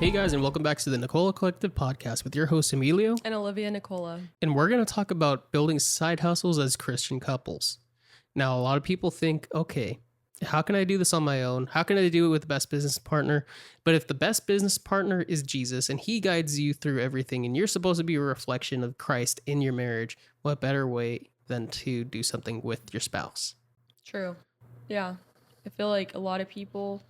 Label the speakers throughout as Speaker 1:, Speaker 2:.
Speaker 1: Hey guys, and welcome back to the Nicola Collective podcast with your host Emilio
Speaker 2: and Olivia Nicola.
Speaker 1: And we're going to talk about building side hustles as Christian couples. Now, a lot of people think, okay, how can I do this on my own? How can I do it with the best business partner? But if the best business partner is Jesus and he guides you through everything and you're supposed to be a reflection of Christ in your marriage, what better way than to do something with your spouse?
Speaker 2: True. Yeah. I feel like a lot of people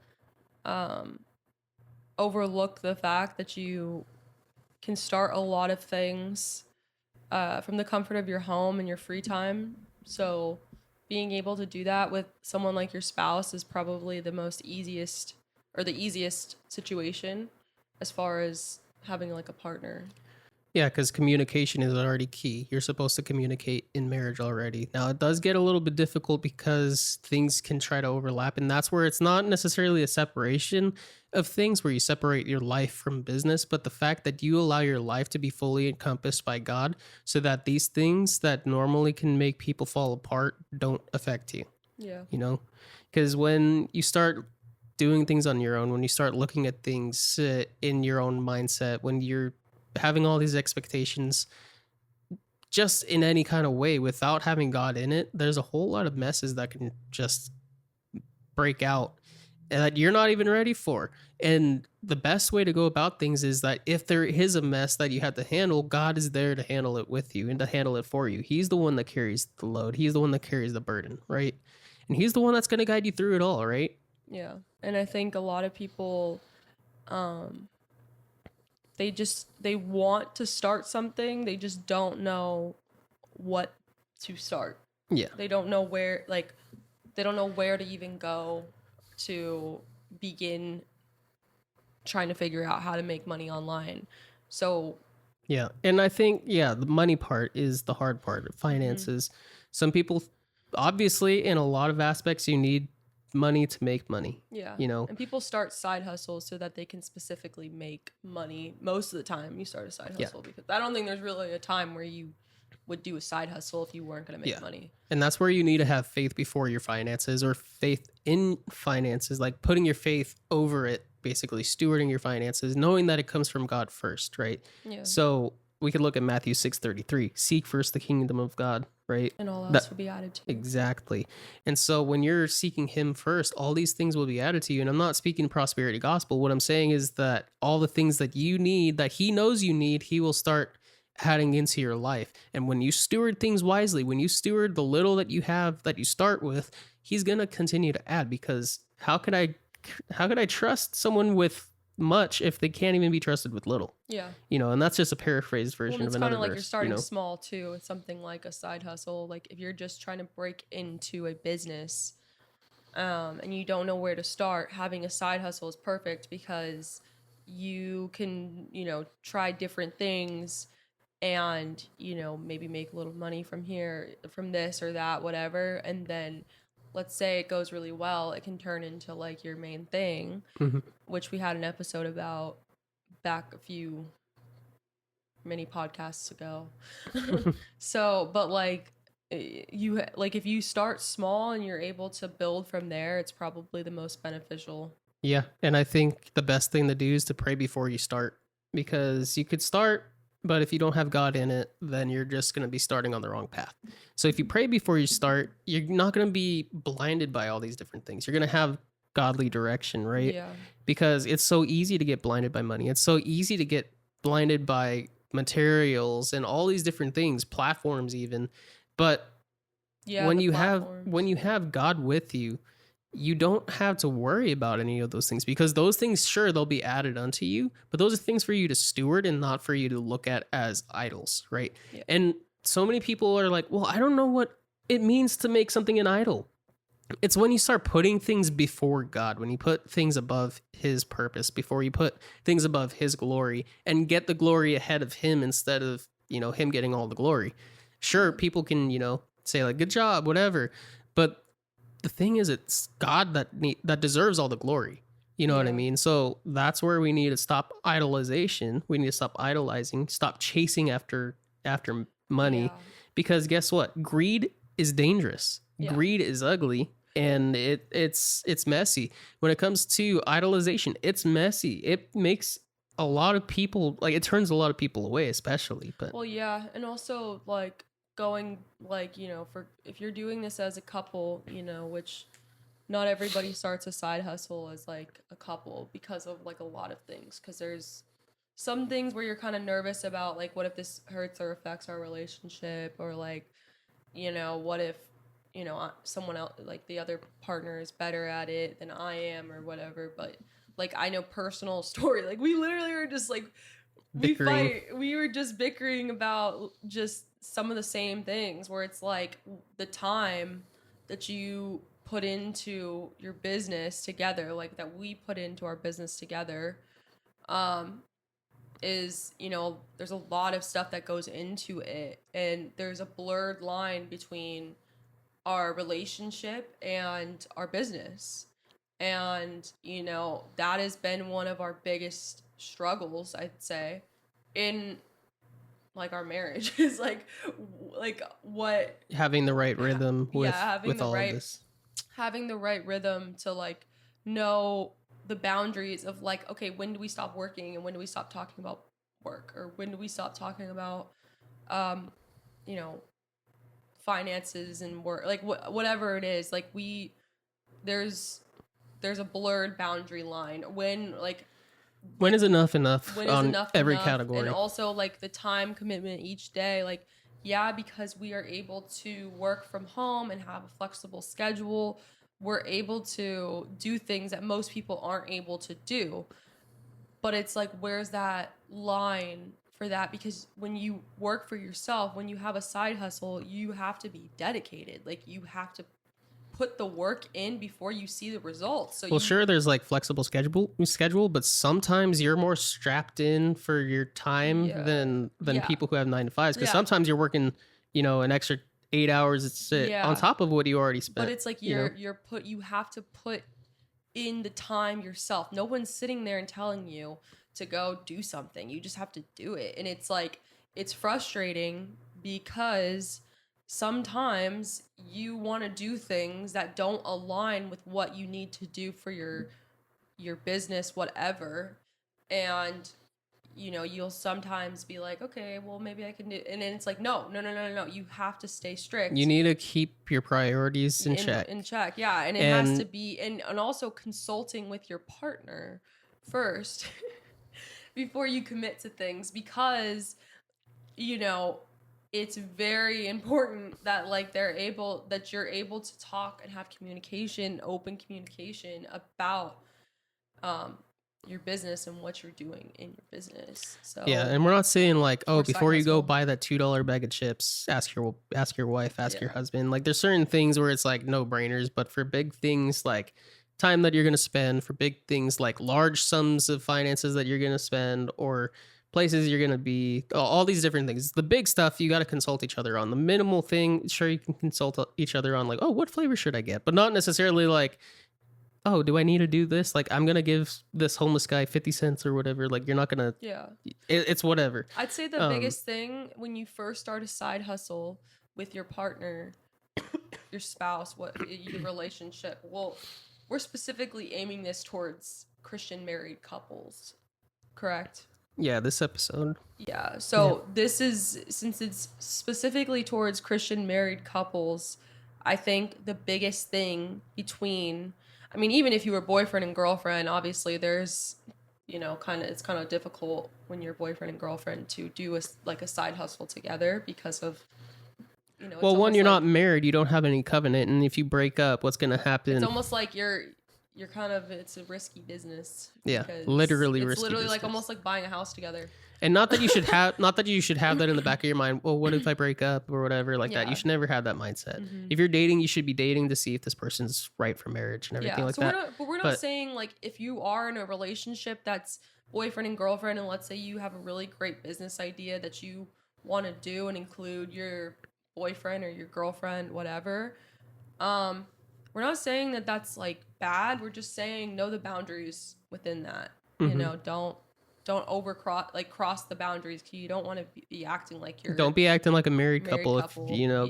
Speaker 2: overlook the fact that you can start a lot of things from the comfort of your home and your free time. So being able to do that with someone like your spouse is probably the easiest situation as far as having like a partner.
Speaker 1: Yeah, because communication is already key. You're supposed to communicate in marriage already. Now, it does get a little bit difficult because things can try to overlap. And that's where it's not necessarily a separation of things where you separate your life from business, but the fact that you allow your life to be fully encompassed by God so that these things that normally can make people fall apart don't affect you.
Speaker 2: Yeah.
Speaker 1: You know, because when you start doing things on your own, when you start looking at things in your own mindset, when you're having all these expectations just in any kind of way without having God in it, there's a whole lot of messes that can just break out and that you're not even ready for. And the best way to go about things is that if there is a mess that you have to handle, God is there to handle it with you and to handle it for you. He's the one that carries the load. He's the one that carries the burden, right? And he's the one that's going to guide you through it all, right?
Speaker 2: Yeah. And I think a lot of people they want to start something, they just don't know what to start.
Speaker 1: Yeah.
Speaker 2: They don't know where to even go to begin trying to figure out how to make money online. So
Speaker 1: yeah. And I think, the money part is the hard part. Finances. Mm-hmm. Some people, obviously, in a lot of aspects, you need money to make money.
Speaker 2: Yeah.
Speaker 1: You know,
Speaker 2: and people start side hustles so that they can specifically make money. Most of the time you start a side hustle because I don't think there's really a time where you would do a side hustle if you weren't going to make money.
Speaker 1: And that's where you need to have faith before your finances, or faith in finances, like putting your faith over it, basically stewarding your finances, knowing that it comes from God first, right?
Speaker 2: Yeah.
Speaker 1: So we could look at Matthew 6:33, seek first the kingdom of God, right?
Speaker 2: And all else will be added to you.
Speaker 1: Exactly. And so when you're seeking him first, all these things will be added to you. And I'm not speaking prosperity gospel. What I'm saying is that all the things that you need, that he knows you need, he will start adding into your life. And when you steward things wisely, when you steward the little that you have that you start with, he's going to continue to add, because how could I trust someone with much if they can't even be trusted with little?
Speaker 2: Yeah.
Speaker 1: You know, and that's just a paraphrased version of another verse. It's kind of
Speaker 2: like you're starting small too. It's something like a side hustle. Like if you're just trying to break into a business and you don't know where to start, having a side hustle is perfect because you can, try different things and, maybe make a little money from here, from this or that, whatever. And then let's say it goes really well, it can turn into like your main thing, which we had an episode about back a few many podcasts ago. So, but like if you start small and you're able to build from there, it's probably the most beneficial.
Speaker 1: Yeah. And I think the best thing to do is to pray before you start, because you could start, but if you don't have God in it, then you're just going to be starting on the wrong path. So if you pray before you start, you're not going to be blinded by all these different things. You're going to have godly direction, right?
Speaker 2: Yeah.
Speaker 1: Because it's so easy to get blinded by money. It's so easy to get blinded by materials and all these different things, platforms even. But when you have God with you, you don't have to worry about any of those things, because those things, sure, they'll be added unto you, but those are things for you to steward and not for you to look at as idols, right? Yeah. And so many people are like, well, I don't know what it means to make something an idol. It's when you start putting things before God, when you put things above his purpose, before you put things above his glory and get the glory ahead of him instead of, him getting all the glory. Sure, people can, say like, good job, whatever. But the thing is, it's God that deserves all the glory. You know what I mean? So that's where we need to stop idolization. We need to stop idolizing, stop chasing after money, because guess what? Greed is dangerous. Yeah. Greed is ugly, and it's messy. When it comes to idolization, it's messy. It makes a lot of people, like, it turns a lot of people away, especially. But
Speaker 2: well, yeah, and also like going like, you know, for if you're doing this as a couple, you know, which not everybody starts a side hustle as like a couple because of like a lot of things, because there's some things where you're kind of nervous about, like, what if this hurts or affects our relationship, or like, you know, what if, you know, someone else, like the other partner is better at it than I am or whatever. But like, I know personal story, like we literally were just like
Speaker 1: bickering.
Speaker 2: we were just bickering about just some of the same things, where it's like the time that you put into your business together, like that we put into our business together, is, you know, there's a lot of stuff that goes into it, and there's a blurred line between our relationship and our business. And, you know, that has been one of our biggest struggles, I'd say, in like our marriage is like what
Speaker 1: Having the right rhythm with
Speaker 2: having the
Speaker 1: all of
Speaker 2: right
Speaker 1: this.
Speaker 2: having the right rhythm to like know the boundaries of like, okay, when do we stop working and when do we stop talking about work, or when do we stop talking about you know, finances and work, like whatever it is, like there's a blurred boundary line when like
Speaker 1: when is enough
Speaker 2: when is
Speaker 1: on
Speaker 2: enough
Speaker 1: every
Speaker 2: enough,
Speaker 1: category,
Speaker 2: and also like the time commitment each day, like, yeah, because we are able to work from home and have a flexible schedule, we're able to do things that most people aren't able to do. But it's like, where's that line for that? Because when you work for yourself, when you have a side hustle, you have to be dedicated, like you have to put the work in before you see the results. So
Speaker 1: well, sure, there's like flexible schedule, but sometimes you're more strapped in for your time than people who have 9 to 5s, because sometimes you're working, you know, an extra 8 hours on top of what you already spent.
Speaker 2: But it's like you have to put in the time yourself. No one's sitting there and telling you to go do something. You just have to do it. And it's like, it's frustrating because sometimes you want to do things that don't align with what you need to do for your business, whatever. And, you know, you'll sometimes be like, okay, well, maybe I can do, and then it's like, no, you have to stay strict.
Speaker 1: You need to keep your priorities in check.
Speaker 2: Yeah. And it has to be, and also consulting with your partner first before you commit to things, because, you know, it's very important that like you're able to talk and have open communication about your business and what you're doing in your business. So
Speaker 1: yeah, and we're not saying like, oh, before you go buy that $2 bag of chips, ask your wife, ask your husband. Like, there's certain things where it's like no brainers, but for big things like time that you're going to spend, for big things like large sums of finances that you're going to spend, or places you're going to be, all these different things, the big stuff you got to consult each other on. The minimal thing, sure, you can consult each other on, like, oh, what flavor should I get, but not necessarily like, oh, do I need to do this? Like, I'm going to give this homeless guy 50 cents or whatever. Like, you're not going to, it's whatever.
Speaker 2: I'd say the biggest thing when you first start a side hustle with your partner, your spouse, your relationship, well, we're specifically aiming this towards Christian married couples, correct?
Speaker 1: Yeah, this episode.
Speaker 2: Yeah, so this is, since it's specifically towards Christian married couples, I think the biggest thing between, I mean, even if you were boyfriend and girlfriend, obviously there's, you know, it's kind of difficult when you're boyfriend and girlfriend to do a side hustle together because of, you know.
Speaker 1: Well, when you're not married, you don't have any covenant, and if you break up, what's going to happen?
Speaker 2: It's almost like you're kind of, it's a risky business.
Speaker 1: Yeah, literally risky.
Speaker 2: It's literally
Speaker 1: business.
Speaker 2: like almost like buying a house together.
Speaker 1: And not that you should have that in the back of your mind. Well, what if I break up or whatever like that? You should never have that mindset. Mm-hmm. If you're dating, you should be dating to see if this person's right for marriage and everything like that.
Speaker 2: We're not saying like, if you are in a relationship that's boyfriend and girlfriend, and let's say you have a really great business idea that you want to do and include your boyfriend or your girlfriend, whatever. We're not saying that that's like bad. We're just saying know the boundaries within that. Mm-hmm. You know, don't don't cross the boundaries. You don't want to be acting like you're.
Speaker 1: Don't be acting like a married couple. If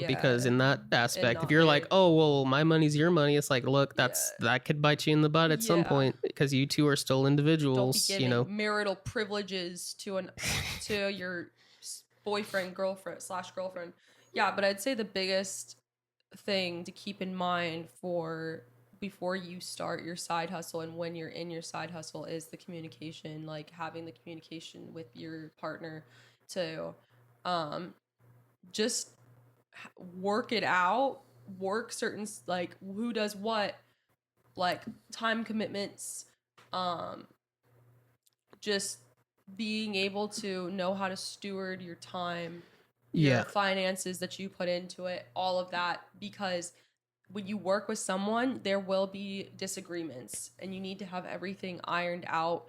Speaker 1: because in that aspect, if you're like, oh well, my money's your money, it's like, look, that could bite you in the butt at some point, because you two are still individuals.
Speaker 2: Don't be giving marital privileges to your boyfriend, girlfriend / girlfriend. Yeah, but I'd say the biggest thing to keep in mind before you start your side hustle and when you're in your side hustle is the communication, like having the communication with your partner to just work it out, work certain, like who does what, like time commitments, just being able to know how to steward your time, your finances that you put into it, all of that, because when you work with someone, there will be disagreements and you need to have everything ironed out.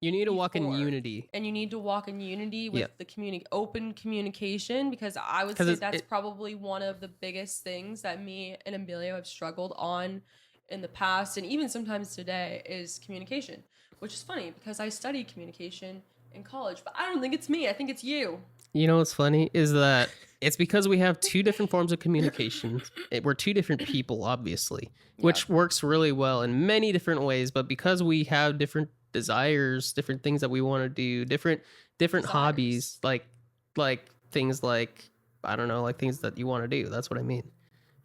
Speaker 1: You need to walk in unity.
Speaker 2: And you need to walk in unity with the open communication, because I would say that's probably one of the biggest things that me and Emilio have struggled on in the past, and even sometimes today, is communication, which is funny because I studied communication in college, but I don't think it's me. I think it's you.
Speaker 1: You know what's funny is that it's because we have two different forms of communication. We're two different people, obviously, which works really well in many different ways. But because we have different desires, different things that we want to do, different hobbies, like things like, I don't know, like things that you want to do. That's what I mean.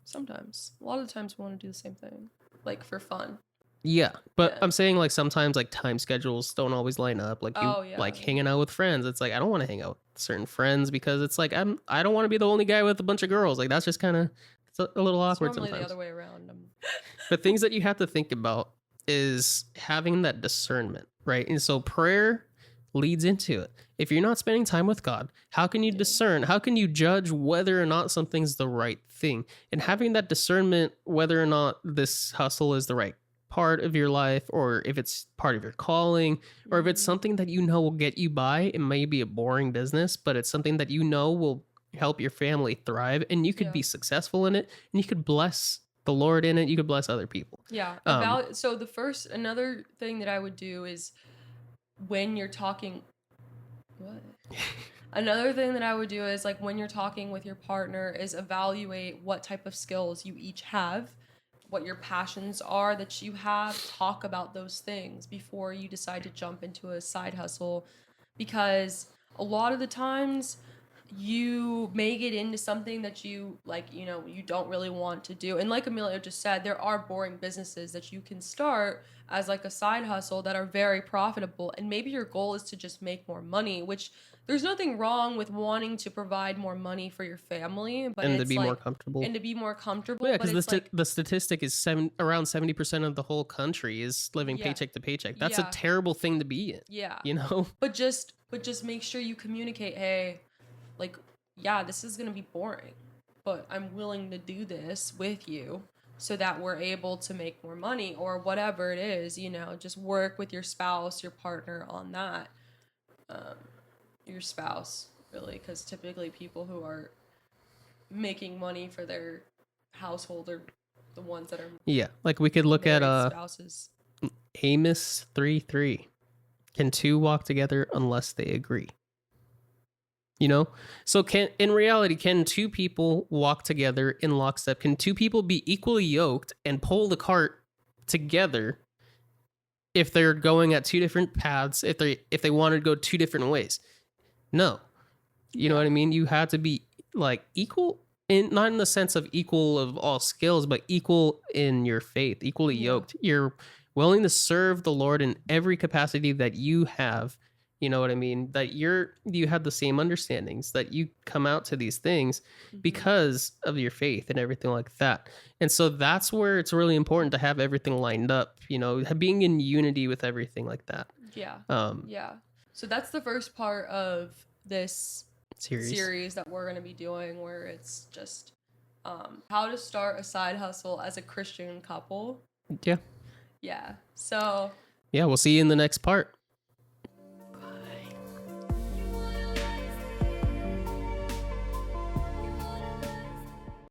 Speaker 2: Sometimes. A lot of the times we want to do the same thing, like for fun.
Speaker 1: Yeah, but I'm saying like sometimes like time schedules don't always line up. Like like hanging out with friends. It's like I don't want to hang out with certain friends because it's like I don't want to be the only guy with a bunch of girls. Like that's just kind of a little awkward sometimes. It's normally the other way around. But things that you have to think about is having that discernment, right? And so prayer leads into it. If you're not spending time with God, how can you discern? How can you judge whether or not something's the right thing? And having that discernment whether or not this hustle is the right part of your life, or if it's part of your calling, or if it's something that you know will get you by. It may be a boring business, but it's something that you know will help your family thrive, and you could be successful in it, and you could bless the Lord in it. You could bless other people.
Speaker 2: Yeah. So another thing that I would do is when you're talking, another thing that I would do is like when you're talking with your partner is evaluate what type of skills you each have, what your passions are that you have. Talk about those things before you decide to jump into a side hustle, because a lot of the times you may get into something that you like, you don't really want to do. And like Emilio just said, there are boring businesses that you can start as like a side hustle that are very profitable. And maybe your goal is to just make more money, which there's nothing wrong with wanting to provide more money for your family, but
Speaker 1: and to be more comfortable.
Speaker 2: Yeah,
Speaker 1: because the statistic is around 70% of the whole country is living paycheck to paycheck. That's a terrible thing to be in.
Speaker 2: Yeah, But just make sure you communicate. Hey, like, this is gonna be boring, but I'm willing to do this with you so that we're able to make more money, or whatever it is. Just work with your spouse, your partner on that. Your spouse, really, because typically people who are making money for their household are the ones that are
Speaker 1: like we could look at
Speaker 2: spouses.
Speaker 1: Amos 3:3. Can two walk together unless they agree? So in reality, can two people walk together in lockstep? Can two people be equally yoked and pull the cart together if they're going at two different paths, if they want to go two different ways? No. You know what I mean? You have to be like equal not in the sense of equal of all skills, but equal in your faith, equally yoked. You're willing to serve the Lord in every capacity that you have. You know what I mean? That you have the same understandings, that you come out to these things because of your faith and everything like that. And so that's where it's really important to have everything lined up, being in unity with everything like that.
Speaker 2: Yeah. So that's the first part of this series that we're going to be doing, where it's just how to start a side hustle as a Christian couple.
Speaker 1: Yeah.
Speaker 2: Yeah. So.
Speaker 1: Yeah, we'll see you in the next part.